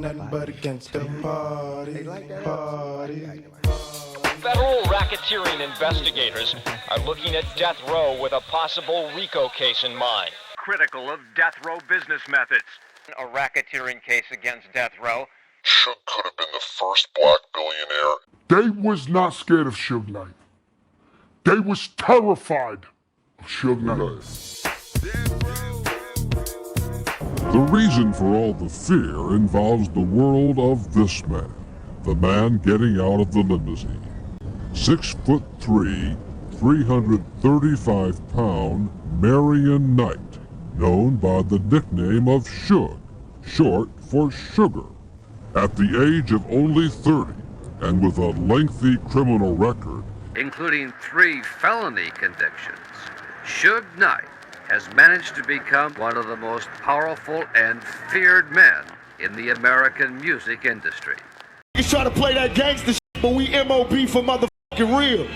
nothing but against the party. Federal racketeering investigators are looking at Deathrow with a possible RICO case in mind. Critical of Deathrow business methods. A racketeering case against Deathrow. Suge could have been the first black billionaire. They was not scared of Suge Knight. They was terrified of Suge Knight. The reason for all the fear involves the world of this man, the man getting out of the limousine. 6'3", 335-pound Marion Knight, known by the nickname of Suge, short for Sugar. At the age of only 30, and with a lengthy criminal record, including 3 felony convictions, Suge Knight has managed to become one of the most powerful and feared men in the American music industry. You try to play that gangster shit, but we MOB for motherfucking real.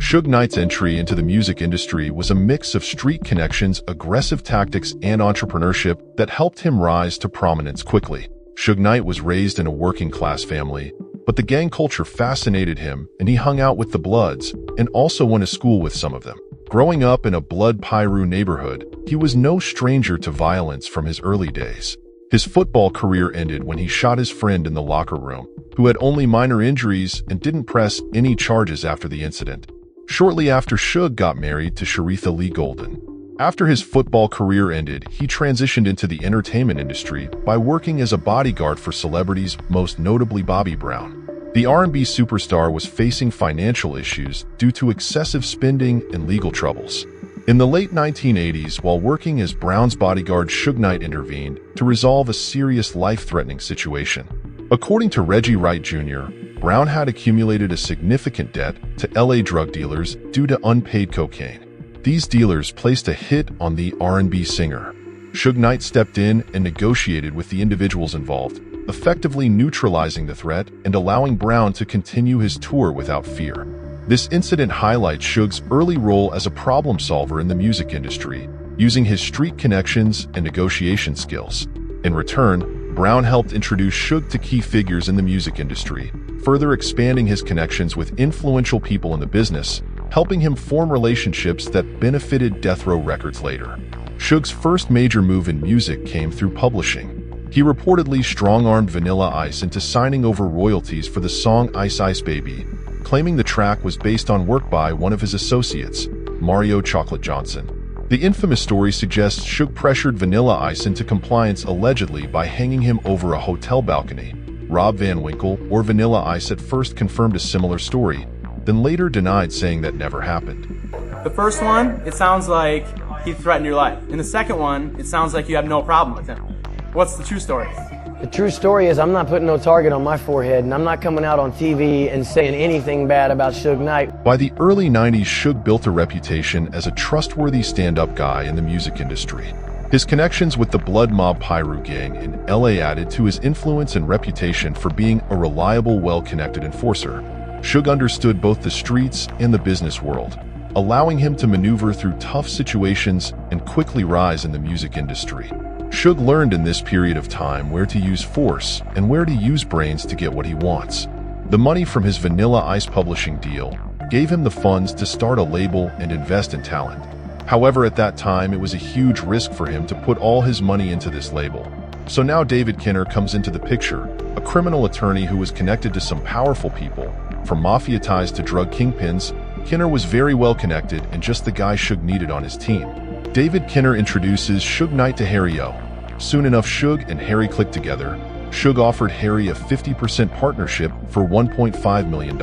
Suge Knight's entry into the music industry was a mix of street connections, aggressive tactics, and entrepreneurship that helped him rise to prominence quickly. Suge Knight was raised in a working-class family, but the gang culture fascinated him, and he hung out with the Bloods and also went to school with some of them. Growing up in a Blood Piru neighborhood, he was no stranger to violence from his early days. His football career ended when he shot his friend in the locker room, who had only minor injuries and didn't press any charges after the incident. Shortly after, Suge got married to Sharitha Lee Golden. After his football career ended, he transitioned into the entertainment industry by working as a bodyguard for celebrities, most notably Bobby Brown. The R&B superstar was facing financial issues due to excessive spending and legal troubles. In the late 1980s, while working as Brown's bodyguard, Suge Knight intervened to resolve a serious life-threatening situation. According to Reggie Wright Jr., Brown had accumulated a significant debt to LA drug dealers due to unpaid cocaine. These dealers placed a hit on the R&B singer. Suge Knight stepped in and negotiated with the individuals involved, effectively neutralizing the threat and allowing Brown to continue his tour without fear. This incident highlights Suge's early role as a problem solver in the music industry, using his street connections and negotiation skills. In return, Brown helped introduce Suge to key figures in the music industry, further expanding his connections with influential people in the business, helping him form relationships that benefited Deathrow Records later. Suge's first major move in music came through publishing. He reportedly strong-armed Vanilla Ice into signing over royalties for the song Ice Ice Baby, claiming the track was based on work by one of his associates, Mario Chocolate Johnson. The infamous story suggests Suge pressured Vanilla Ice into compliance allegedly by hanging him over a hotel balcony. Rob Van Winkle, or Vanilla Ice, at first confirmed a similar story, then later denied, saying that never happened. The first one, it sounds like he threatened your life. In the second one, it sounds like you have no problem with him. What's the true story? The true story is I'm not putting no target on my forehead, and I'm not coming out on TV and saying anything bad about Suge Knight. By the early 90s, Suge built a reputation as a trustworthy stand-up guy in the music industry. His connections with the Blood Mob Piru gang in LA added to his influence and reputation for being a reliable, well-connected enforcer. Suge understood both the streets and the business world, allowing him to maneuver through tough situations and quickly rise in the music industry. Suge learned in this period of time where to use force and where to use brains to get what he wants. The money from his Vanilla Ice publishing deal gave him the funds to start a label and invest in talent. However, at that time, it was a huge risk for him to put all his money into this label. So now David Kinner comes into the picture, a criminal attorney who was connected to some powerful people. From mafia ties to drug kingpins, Kinner was very well connected and just the guy Suge needed on his team. David Kinner introduces Suge Knight to Harry O. Soon enough, Suge and Harry clicked together. Suge offered Harry a 50% partnership for $1.5 million.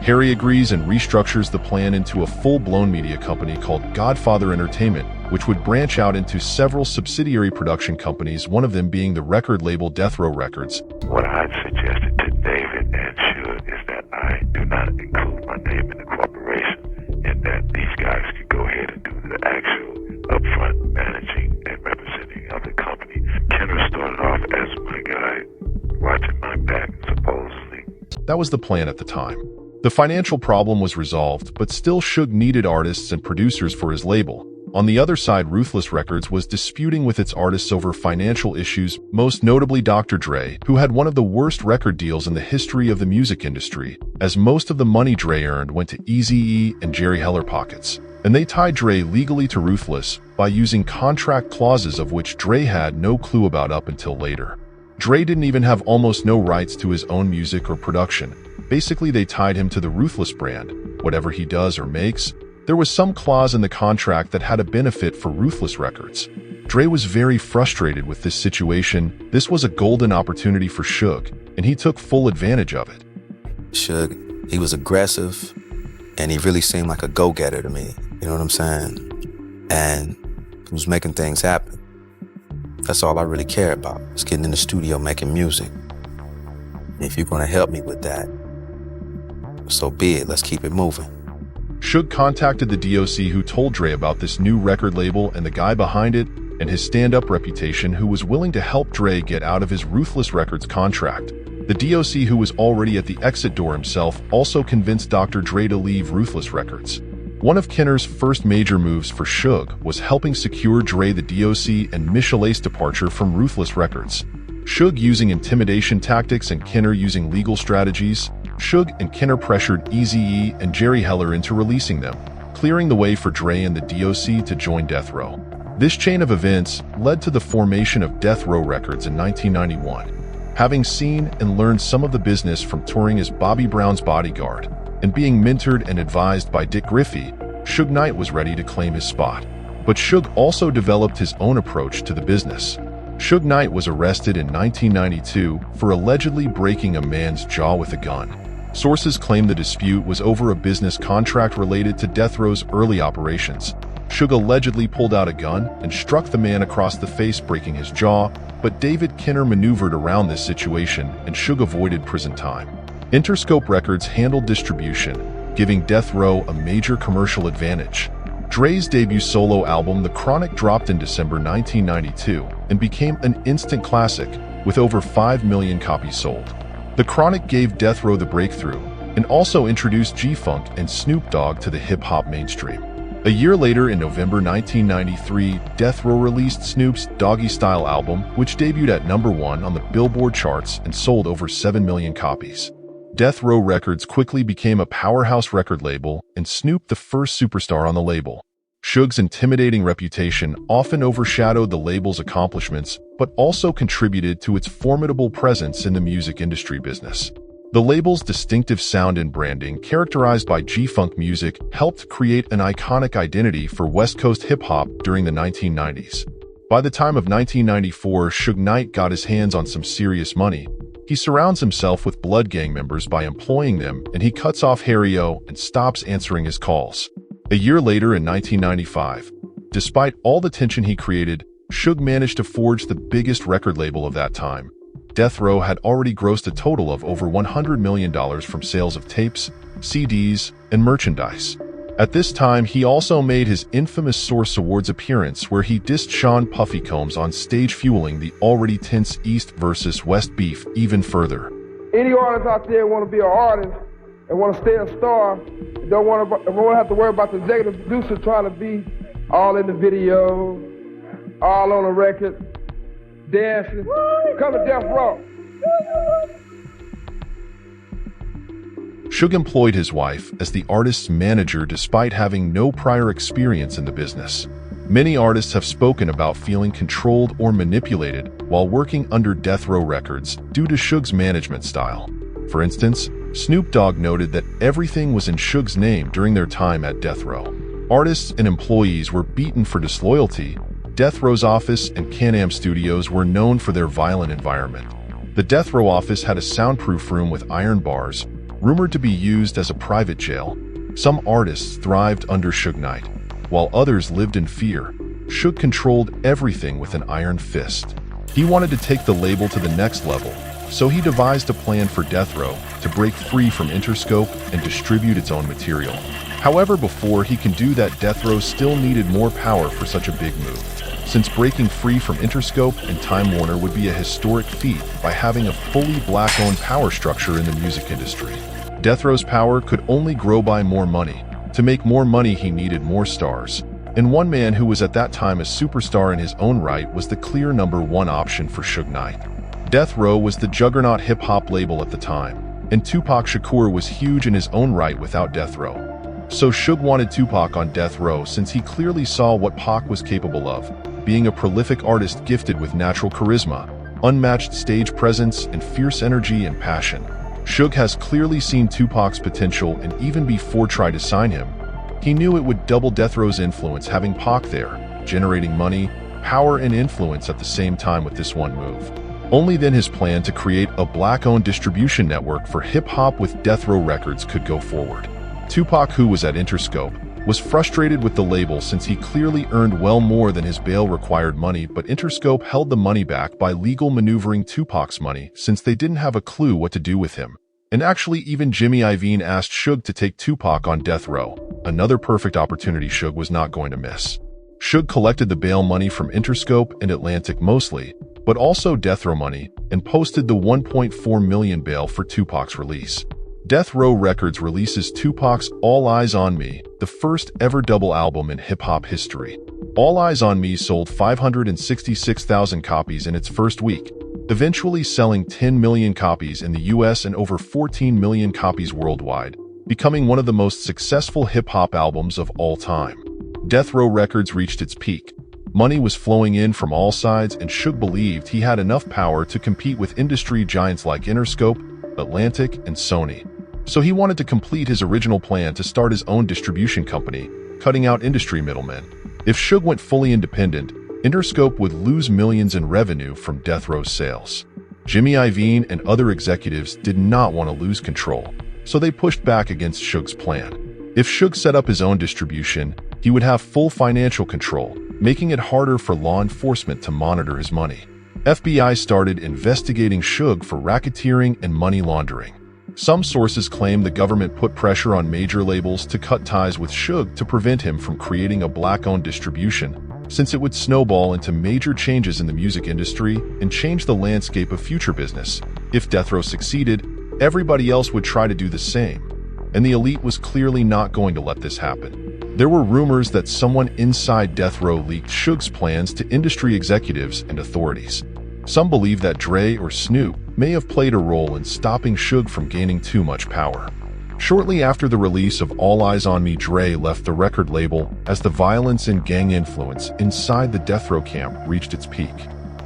Harry agrees and restructures the plan into a full-blown media company called Godfather Entertainment, which would branch out into several subsidiary production companies, one of them being the record label Deathrow Records. What I suggested to David and Suge is that I do not include my name in the corporation, and that these guys could go ahead and do the actual upfront managing and representing of the company. Kenner started off as my guy That was the plan at the time. The financial problem was resolved, but still Suge needed artists and producers for his label. On the other side, Ruthless Records was disputing with its artists over financial issues, most notably Dr. Dre, who had one of the worst record deals in the history of the music industry, as most of the money Dre earned went to Eazy-E and Jerry Heller pockets. And they tied Dre legally to Ruthless by using contract clauses of which Dre had no clue about up until later. Dre didn't even have almost no rights to his own music or production. Basically, they tied him to the Ruthless brand. Whatever he does or makes, there was some clause in the contract that had a benefit for Ruthless Records. Dre was very frustrated with this situation. This was a golden opportunity for Suge, and he took full advantage of it. Suge, he was aggressive, and he really seemed like a go-getter to me. You know what I'm saying? And he was making things happen. That's all I really care about, is getting in the studio making music. If you're gonna help me with that, so be it. Let's keep it moving. Suge contacted the DOC, who told Dre about this new record label and the guy behind it and his stand-up reputation, who was willing to help Dre get out of his Ruthless Records contract. The DOC, who was already at the exit door himself, also convinced Dr. Dre to leave Ruthless Records. One of Kenner's first major moves for Suge was helping secure Dre the DOC and Michela's departure from Ruthless Records. Suge using intimidation tactics and Kenner using legal strategies, Suge and Kenner pressured Eazy-E and Jerry Heller into releasing them, clearing the way for Dre and the DOC to join Deathrow. This chain of events led to the formation of Deathrow Records in 1991. Having seen and learned some of the business from touring as Bobby Brown's bodyguard and being mentored and advised by Dick Griffey, Suge Knight was ready to claim his spot. But Suge also developed his own approach to the business. Suge Knight was arrested in 1992 for allegedly breaking a man's jaw with a gun. Sources claim the dispute was over a business contract related to Deathrow's early operations. Suge allegedly pulled out a gun and struck the man across the face, breaking his jaw, but David Kenner maneuvered around this situation and Suge avoided prison time. Interscope Records handled distribution, giving Deathrow a major commercial advantage. Dre's debut solo album, The Chronic, dropped in December 1992 and became an instant classic, with over 5 million copies sold. The Chronic gave Deathrow the breakthrough and also introduced G-Funk and Snoop Dogg to the hip-hop mainstream. A year later, in November 1993, Deathrow released Snoop's Doggy Style album, which debuted at #1 on the Billboard charts and sold over 7 million copies. Deathrow Records quickly became a powerhouse record label, and Snoop the first superstar on the label. Suge's intimidating reputation often overshadowed the label's accomplishments, but also contributed to its formidable presence in the music industry business. The label's distinctive sound and branding, characterized by G-Funk music, helped create an iconic identity for Westcoast hip-hop during the 1990s. By the time of 1994, Suge Knight got his hands on some serious money. He surrounds himself with Blood Gang members by employing them, and he cuts off Harry O and stops answering his calls. A year later, in 1995, despite all the tension he created, Suge managed to forge the biggest record label of that time. Deathrow had already grossed a total of over $100 million from sales of tapes, CDs, and merchandise. At this time, he also made his infamous Source Awards appearance, where he dissed Sean Puffy Combs on stage, fueling the already tense East versus West beef even further. Any artist out there want to be an artist and want to stay a star, don't want to have to worry about the executive producer trying to be all in the video, all on the record, dancing. Come to Deathrow. Suge employed his wife as the artist's manager despite having no prior experience in the business. Many artists have spoken about feeling controlled or manipulated while working under Deathrow Records due to Suge's management style. For instance, Snoop Dogg noted that everything was in Suge's name during their time at Deathrow. Artists and employees were beaten for disloyalty. Deathrow's office and Can-Am studios were known for their violent environment. The Deathrow office had a soundproof room with iron bars, rumored to be used as a private jail. Some artists thrived under Suge Knight, while others lived in fear. Suge controlled everything with an iron fist. He wanted to take the label to the next level, so he devised a plan for Deathrow to break free from Interscope and distribute its own material. However, before he can do that, Deathrow still needed more power for such a big move. since breaking free from Interscope and Time Warner would be a historic feat by having a fully black-owned power structure in the music industry. Deathrow's power could only grow by more money. To make more money, he needed more stars. And one man who was at that time a superstar in his own right was the clear #1 option for Suge Knight. Deathrow was the juggernaut hip-hop label at the time, and Tupac Shakur was huge in his own right without Deathrow. So Suge wanted Tupac on Deathrow since he clearly saw what Pac was capable of, being a prolific artist gifted with natural charisma, unmatched stage presence, and fierce energy and passion. Suge has clearly seen Tupac's potential, and even before trying to sign him, he knew it would double Deathrow's influence having Pac there, generating money, power, and influence at the same time with this one move. Only then his plan to create a black-owned distribution network for hip-hop with Deathrow Records could go forward. Tupac, who was at Interscope, was frustrated with the label since he clearly earned well more than his bail required money, but Interscope held the money back by legal maneuvering Tupac's money since they didn't have a clue what to do with him. And actually, even Jimmy Iovine asked Suge to take Tupac on Deathrow, another perfect opportunity Suge was not going to miss. Suge collected the bail money from Interscope and Atlantic mostly, but also Deathrow money, and posted the $1.4 million bail for Tupac's release. Deathrow Records releases Tupac's All Eyes on Me, the first ever double album in hip-hop history. All Eyes on Me sold 566,000 copies in its first week, eventually selling 10 million copies in the US and over 14 million copies worldwide, becoming one of the most successful hip-hop albums of all time. Deathrow Records reached its peak. Money was flowing in from all sides, and Suge believed he had enough power to compete with industry giants like Interscope, Atlantic, and Sony. So he wanted to complete his original plan to start his own distribution company, cutting out industry middlemen. If Suge went fully independent, Interscope would lose millions in revenue from Deathrow's sales. Jimmy Iovine and other executives did not want to lose control, so they pushed back against Suge's plan. If Suge set up his own distribution, he would have full financial control, making it harder for law enforcement to monitor his money. FBI started investigating Suge for racketeering and money laundering. Some sources claim the government put pressure on major labels to cut ties with Suge to prevent him from creating a black-owned distribution, since it would snowball into major changes in the music industry and change the landscape of future business. If Deathrow succeeded, everybody else would try to do the same, and the elite was clearly not going to let this happen. There were rumors that someone inside Deathrow leaked Suge's plans to industry executives and authorities. Some believe that Dre or Snoop may have played a role in stopping Suge from gaining too much power. Shortly after the release of All Eyes on Me, Dre left the record label as the violence and gang influence inside the Deathrow camp reached its peak.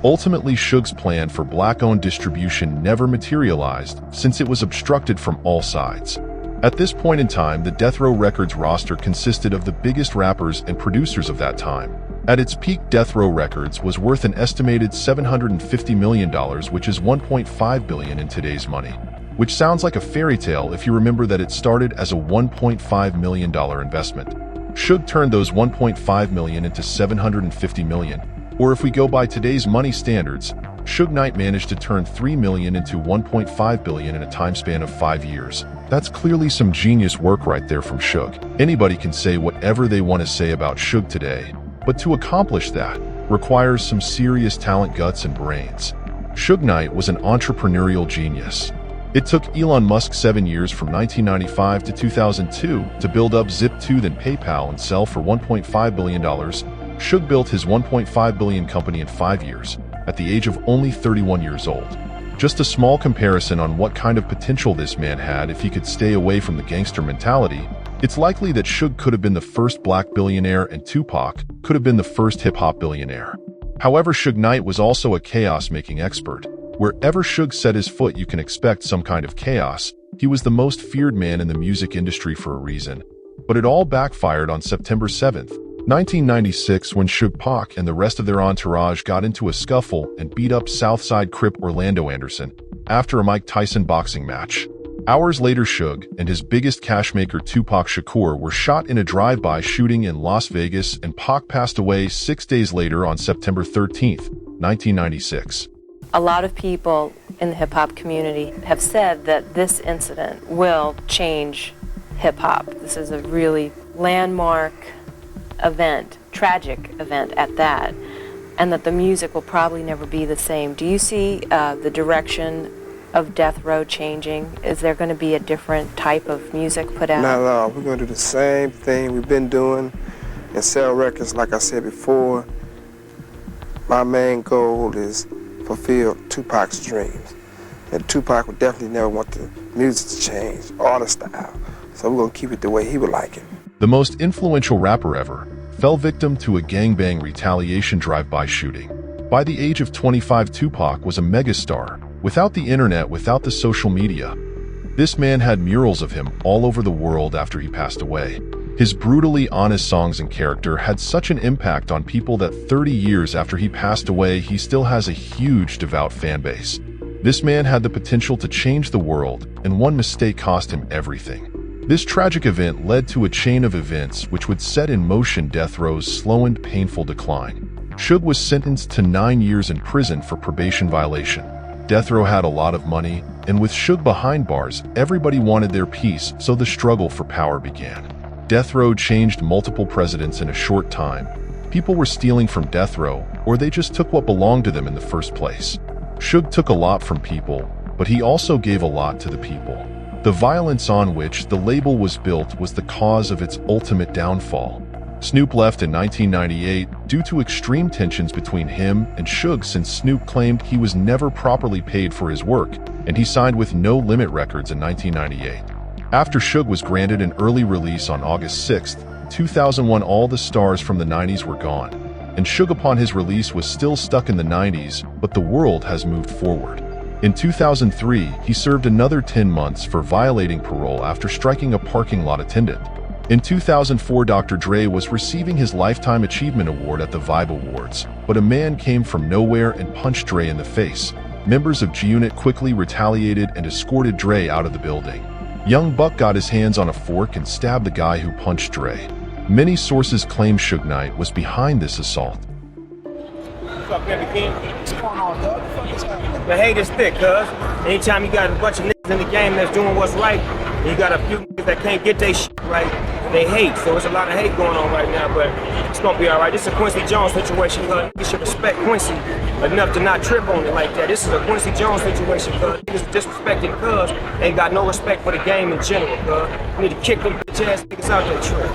Ultimately, Suge's plan for black-owned distribution never materialized since it was obstructed from all sides. At this point in time, the Deathrow Records roster consisted of the biggest rappers and producers of that time. At its peak, Deathrow Records was worth an estimated $750 million, which is $1.5 billion in today's money. Which sounds like a fairy tale if you remember that it started as a $1.5 million investment. Suge turned those $1.5 million into $750 million. Or if we go by today's money standards, Suge Knight managed to turn $3 million into $1.5 billion in a time span of 5 years. That's clearly some genius work right there from Suge. Anybody can say whatever they want to say about Suge today, but to accomplish that requires some serious talent, guts, and brains. Suge Knight was an entrepreneurial genius. It took Elon Musk 7 years from 1995 to 2002 to build up Zip2, then PayPal, and sell for $1.5 billion. Suge built his $1.5 billion company in 5 years, at the age of only 31 years old. Just a small comparison on what kind of potential this man had if he could stay away from the gangster mentality. It's likely that Suge could have been the first black billionaire and Tupac could have been the first hip-hop billionaire. However, Suge Knight was also a chaos-making expert. Wherever Suge set his foot, you can expect some kind of chaos. He was the most feared man in the music industry for a reason. But it all backfired on September 7th, 1996, when Suge Pac and the rest of their entourage got into a scuffle and beat up Southside Crip Orlando Anderson after a Mike Tyson boxing match. Hours later, Suge and his biggest cashmaker Tupac Shakur were shot in a drive-by shooting in Las Vegas, and Pac passed away 6 days later on September 13th, 1996. A lot of people in the hip-hop community have said that this incident will change hip-hop. This is a really landmark event, tragic event at that. and that the music will probably never be the same. Do you see the direction of Deathrow changing? Is there going to be a different type of music put out? Not at all. We're going to do the same thing we've been doing and sell records. Like I said before, my main goal is fulfill Tupac's dreams. And Tupac would definitely never want the music to change or the style. So we're going to keep it the way he would like it. The most influential rapper ever fell victim to a gangbang retaliation drive-by shooting. By the age of 25, Tupac was a megastar. Without the internet, without the social media, this man had murals of him all over the world after he passed away. His brutally honest songs and character had such an impact on people that 30 years after he passed away, he still has a huge devout fan base. This man had the potential to change the world, and one mistake cost him everything. This tragic event led to a chain of events which would set in motion Deathrow's slow and painful decline. Suge was sentenced to 9 years in prison for probation violation. Deathrow had a lot of money, and with Suge behind bars, everybody wanted their piece, so the struggle for power began. Deathrow changed multiple presidents in a short time. People were stealing from Deathrow, or they just took what belonged to them in the first place. Suge took a lot from people, but he also gave a lot to the people. The violence on which the label was built was the cause of its ultimate downfall. Snoop left in 1998 due to extreme tensions between him and Suge, since Snoop claimed he was never properly paid for his work, and he signed with No Limit Records in 1998. After Suge was granted an early release on August 6, 2001, all the stars from the 90s were gone, and Suge upon his release was still stuck in the 90s, but the world has moved forward. In 2003, he served another 10 months for violating parole after striking a parking lot attendant. In 2004, Dr.Dre was receiving his Lifetime Achievement Award at the Vibe Awards, but a man came from nowhere and punched Dre in the face. Members of G-Unit quickly retaliated and escorted Dre out of the building. Young Buck got his hands on a fork and stabbed the guy who punched Dre. Many sources claim Suge Knight was behind this assault. What's up, baby King? What's going on, dog? What the fuck is happening? The hate is thick, cuz. Anytime you got a bunch of niggas in the game that's doing what's right, and you got a few niggas that can't get their shit right, they hate. So there's a lot of hate going on right now, but it's gonna be alright. This is a Quincy Jones situation, cuz. You should respect Quincy enough to not trip on it like that. This is a Quincy Jones situation, cuz. Niggas disrespecting cuz ain't got no respect for the game in general, cuz. You need to kick them bitch ass niggas out that trip.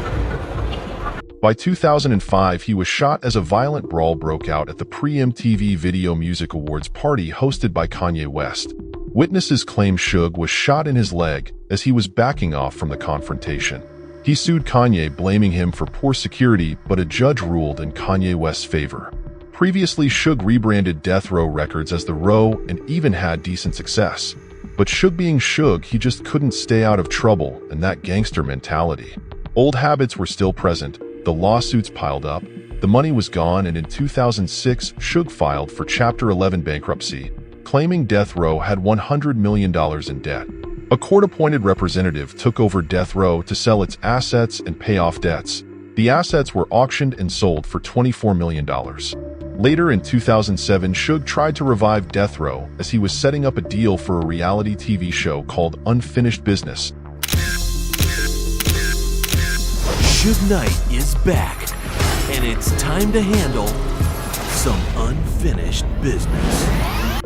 By 2005, he was shot as a violent brawl broke out at the pre-MTV Video Music Awards party hosted by Kanye West. Witnesses claim Suge was shot in his leg as he was backing off from the confrontation. He sued Kanye, blaming him for poor security, but a judge ruled in Kanye West's favor. Previously, Suge rebranded Deathrow Records as The Row and even had decent success. But Suge being Suge, he just couldn't stay out of trouble, and that gangster mentality. Old habits were still present. The lawsuits piled up, the money was gone, and in 2006, Suge filed for Chapter 11 bankruptcy, claiming Deathrow had $100 million in debt. A court-appointed representative took over Deathrow to sell its assets and pay off debts. The assets were auctioned and sold for $24 million. Later in 2007, Suge tried to revive Deathrow as he was setting up a deal for a reality TV show called Unfinished Business. Suge Knight is back, and it's time to handle some unfinished business.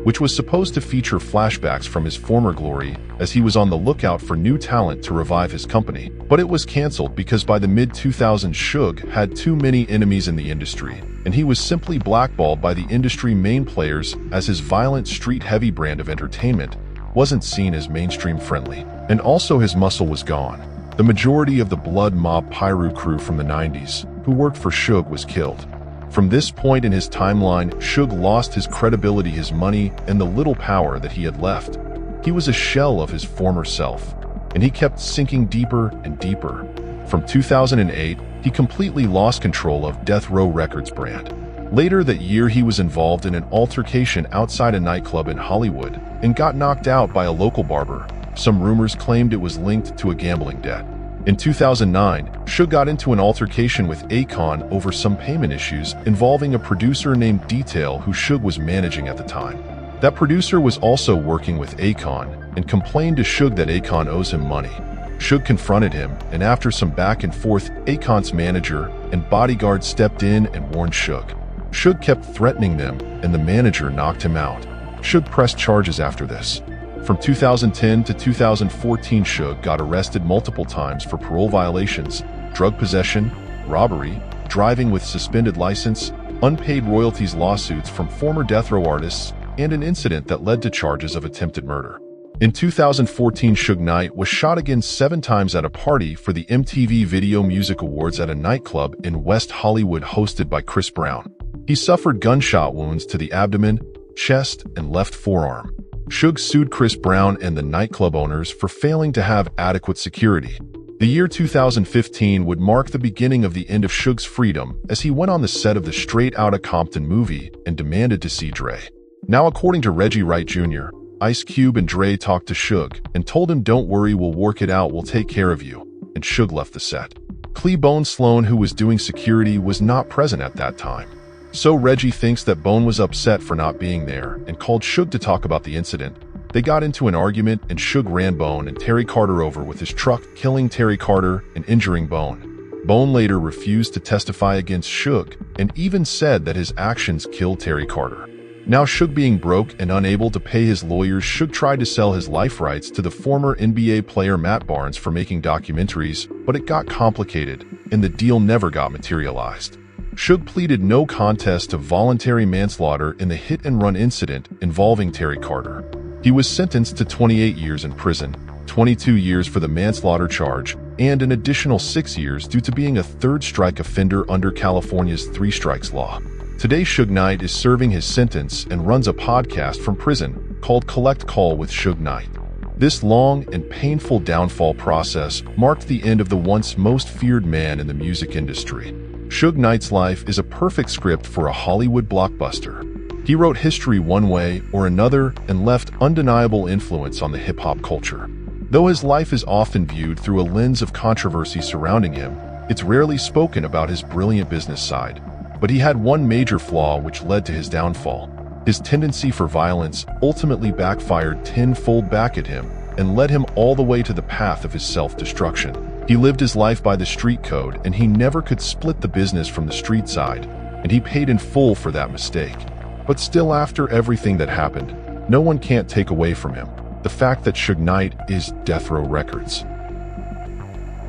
Which was supposed to feature flashbacks from his former glory as he was on the lookout for new talent to revive his company. But it was canceled because by the mid-2000s, Suge had too many enemies in the industry, and he was simply blackballed by the industry main players as his violent street-heavy brand of entertainment wasn't seen as mainstream-friendly. And also his muscle was gone. The majority of the Blood Mob Pyru crew from the 90s, who worked for Suge, was killed. From this point in his timeline, Suge lost his credibility, his money, and the little power that he had left. He was a shell of his former self, and he kept sinking deeper and deeper. From 2008, he completely lost control of Deathrow Records brand. Later that year, he was involved in an altercation outside a nightclub in Hollywood and got knocked out by a local barber. Some rumors claimed it was linked to a gambling debt. In 2009, Suge got into an altercation with Akon over some payment issues involving a producer named Detail who Suge was managing at the time. That producer was also working with Akon and complained to Suge that Akon owes him money. Suge confronted him, and after some back and forth, Akon's manager and bodyguard stepped in and warned Suge. Suge kept threatening them, and the manager knocked him out. Suge pressed charges after this. From 2010 to 2014, Suge got arrested multiple times for parole violations, drug possession, robbery, driving with suspended license, unpaid royalties lawsuits from former Deathrow artists, and an incident that led to charges of attempted murder. In 2014, Suge Knight was shot again 7 times at a party for the MTV Video Music Awards at a nightclub in West Hollywood hosted by Chris Brown. He suffered gunshot wounds to the abdomen, chest, and left forearm. Suge sued Chris Brown and the nightclub owners for failing to have adequate security. The year 2015 would mark the beginning of the end of Suge's freedom as he went on the set of the Straight Outta Compton movie and demanded to see Dre. Now, according to Reggie Wright Jr., Ice Cube and Dre talked to Suge and told him, "Don't worry, we'll work it out, we'll take care of you," and Suge left the set. Bone Sloan, who was doing security, was not present at that time. So Reggie thinks that Bone was upset for not being there and called Suge to talk about the incident. They got into an argument and Suge ran Bone and Terry Carter over with his truck, killing Terry Carter and injuring Bone. Bone later refused to testify against Suge and even said that his actions killed Terry Carter. Now Suge being broke and unable to pay his lawyers, Suge tried to sell his life rights to the former NBA player Matt Barnes for making documentaries, but it got complicated and the deal never got materialized. Suge pleaded no contest to voluntary manslaughter in the hit-and-run incident involving Terry Carter. He was sentenced to 28 years in prison, 22 years for the manslaughter charge, and an additional 6 years due to being a third-strike offender under California's 3 strikes law. Today, Suge Knight is serving his sentence and runs a podcast from prison called Collect Call with Suge Knight. This long and painful downfall process marked the end of the once most feared man in the music industry. Suge Knight's life is a perfect script for a Hollywood blockbuster. He wrote history one way or another and left undeniable influence on the hip-hop culture. Though his life is often viewed through a lens of controversy surrounding him, it's rarely spoken about his brilliant business side. But he had one major flaw which led to his downfall. His tendency for violence ultimately backfired tenfold back at him and led him all the way to the path of his self-destruction. He lived his life by the street code and he never could split the business from the street side, and he paid in full for that mistake. But still, after everything that happened, no one can't take away from him the fact that Suge Knight is Deathrow Records.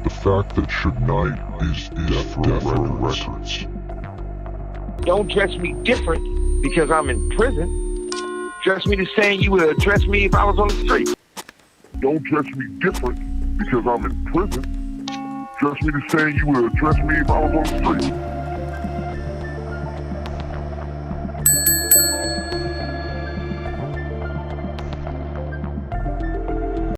The fact that Suge Knight is Deathrow Records. Don't dress me different because I'm in prison. Dress me the same you would address me if I was on the street. Don't dress me different because I'm in prison. Dress me the same you would address me if I was on the street.